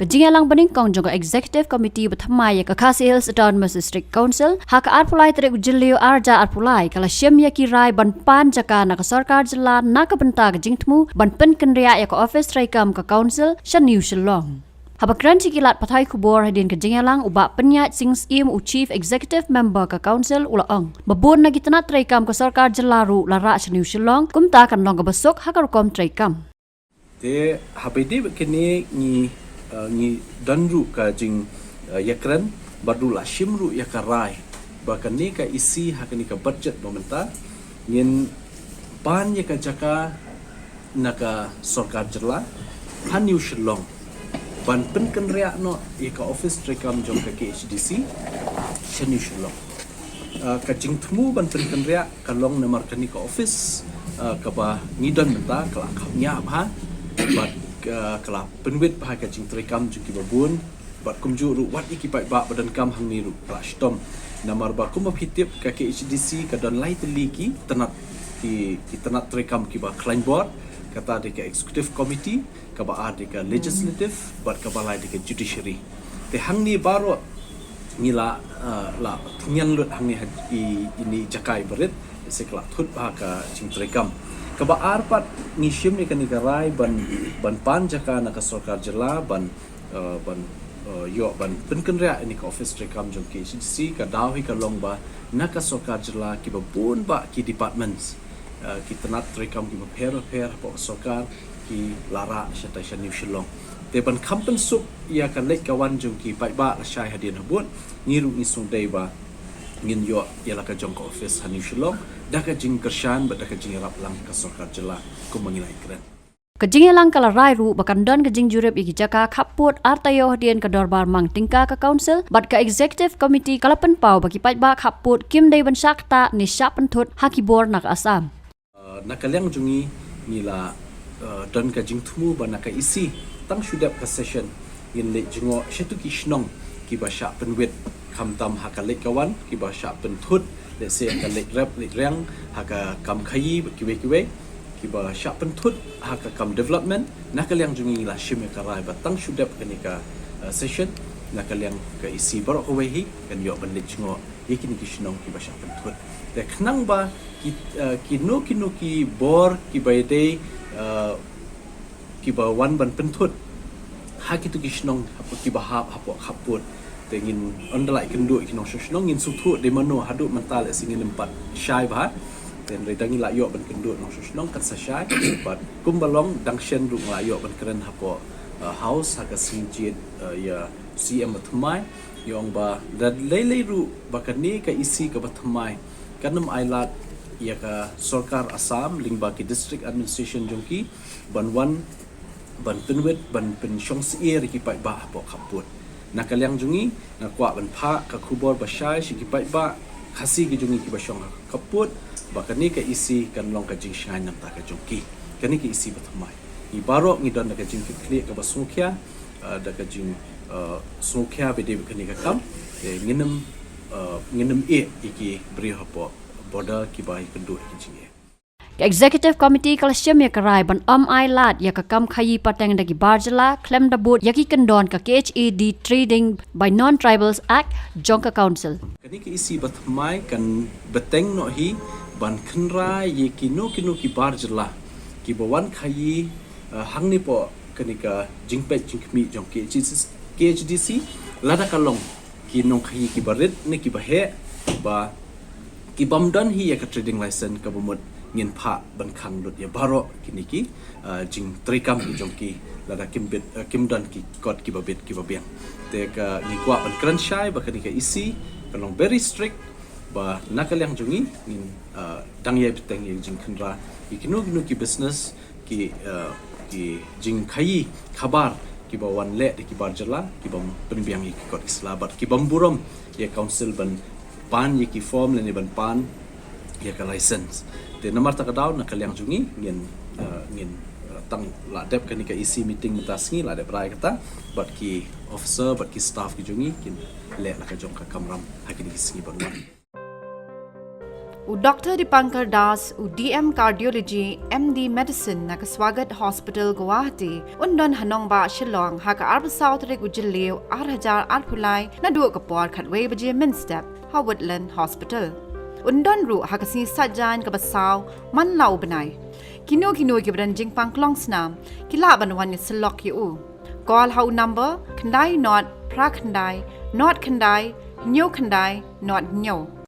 Kejingalang beningkong jangka Executive Committee berthamai ke Khasi Hills Autonomous District Council hak arpulai terik jelio arja arpulai kala syem ya kirai ban pan jaka nak sarkar jela nak benta ke jingtmu ban pynkhreh ya ke office treikam ke council New Shillong. Habakran cikilat patai kubor hadin kejingalang ubak penyat sings im u chief executive member ke council ulaang. Babun nagi tenat treikam ke sarkar jelaru lara New Shillong kumta kan long ke besok hak rukom treikam. Te habedi kini ni danru ka jing yakran bardula shimru yakarai bahkan ni ka isi hakani ka budget momenta ngin pan ya ka jaka naka sarkar jela New Shillong ban pynkhreh no ya ka office treikam jong ka KHADC New Shillong ka jing thmu ban pynkhreh ka long namar kani ka office ka ba ngidon menta kala khapnya ba bat kala penwit bahaka jing treikam juki babun bat kumju ru wat ikipai ba badan kam hang ni ru plastom namar ba kum hitip ka KHADC ka don lai teliki tenat ki tenat treikam ki ba client board kata de ka executive committee ka ba de ka legislative bat ka ba lai de ka judiciary te hang ni baro ni la thnyan lut hang ni ini jakai berit sekla thut bahaka jing treikam kaba arpat ngishim ni kani karai ban pan jaka nak sarkar jela ban pynkhreh ni ka office treikam jong KHADC ka dawi ka long ba nak sarkar jela ki babun ba ki departments ki tenat treikam ki per pa sarkar ki lara syata New Shillong te ban kampen sup ia kan lek kawan jong ki pai ba la syai hadin habut ngiru ngisung dei ba ngin yo ialah ka jong ka office New Shillong dah ka jing kershan ba dah ka jing rap lang ka sarkar jela ku mangilai keren Kejingalang kala rairu bakan don kejing jurep iki jaka khaput artayo hadian ke dorbar mang tingka ke council bat ke executive committee kala penpau bagi paitba khaput kim dei ban sakta ni syap penthut hakibor nak asam nakalyang jungi nila don ka jing thumu ba nak isi tang shudap ka session yin le jingo shetu ki shnong ki ba syap penwit kamtam hakalek kawan ki ba syap penthut le se hakalek rap le rang haka kam khayi kiwe ki ba syap penthut haka kam development nakalyang jungi la shime karai batang shudap kanika session nakalyang ka isi barok wehi kan yo ban le jingo yekin ki shnong ki ba syap penthut te khnang ba ki no ki bor ki ba de ki ba wan ban penthut hakitu ki shnong ki ba hapo khaput tengin ondalai kendu kinong shnong ngin sutu de mano hadu mental singin empat syai ba ten redangi la yo ban kendu nong shnong kan sa syai but kumbalong dangshen ru la yo ban keren hapo house haka sinjit ya CM thymmai yong ba dad lele ru bakani ka isi ka thymmai kanam ailat ya ka sarkar Assam lingba ki district administration jongki ban penwit ban pensyong sier ki pai ba hapo khaput nakalyang jungi nakwa ban pha ka khubor basyai shi pai ba khasi ki jungi ki basyong kaput bakani ka isi kan long ka jing shai nam ta ka jongki kani ki isi bathamai i baro ngidon ka jing ki kli ka basungkya da ka jing sungkya be de kani ka kam nginem iki bri hapo border ki bai kendu ki jing Executive Committee kala syem ya karai ban ai lat ya ka kam khayi pateng dagi barjala klem dabut yaki kendon ka KHAD Trading by Non-Tribals Act jongka council kani ki isi bathamai kan beteng no hi ban khnra ye kino ki barjala ki bawan khayi hangni po kani ka jingpet jingmi jong KHADC lada kalong ki nong khayi ki barit ne ki bahe ba ki bamdan hi ya ka trading license ka bumut ngin pha ban khang lut ya baro kiniki jing treikam ki jongki lada kimdan ki kot ki babet ki babiang te ka ni kwa ban kran shai ba kanika isi kalong very strict ba nakalyang jungi ngin dang ye beteng ye jing khnra ikinu ki business ki jing khayi khabar ki bawan le ki barjala ki bam penbiang ki kot islabat ki bamburam ye council ban pan ye ki form le ni ban pan ye ka license te namar ta kadaw nakalyang jungi ngin tang la dep kani ka isi meeting mutasngi la dep rai kata bat ki officer bat ki staff ki jungi kin le la ka jong ka kamram hakini singi banwan Dr. Dipankar Das, DM Cardiology, MD Medicine, na Swagat Hospital, Guwahati, Undon Hanongba, Shillong, Haka Arbasau Trek Ujilio, Arhajar Arpulai, Nadu Kapor, Katway Baji Minstep, Howardland Hospital. Undon Ru, Hakasi Sajan Kabasau, Man Lau Benai. Kino Gibran Jingpang Long Snam, Kilaban one is Silok Yu. Call how number, Kandai not, Prakandai, not Kandai, Nyo Kandai, not Nyo.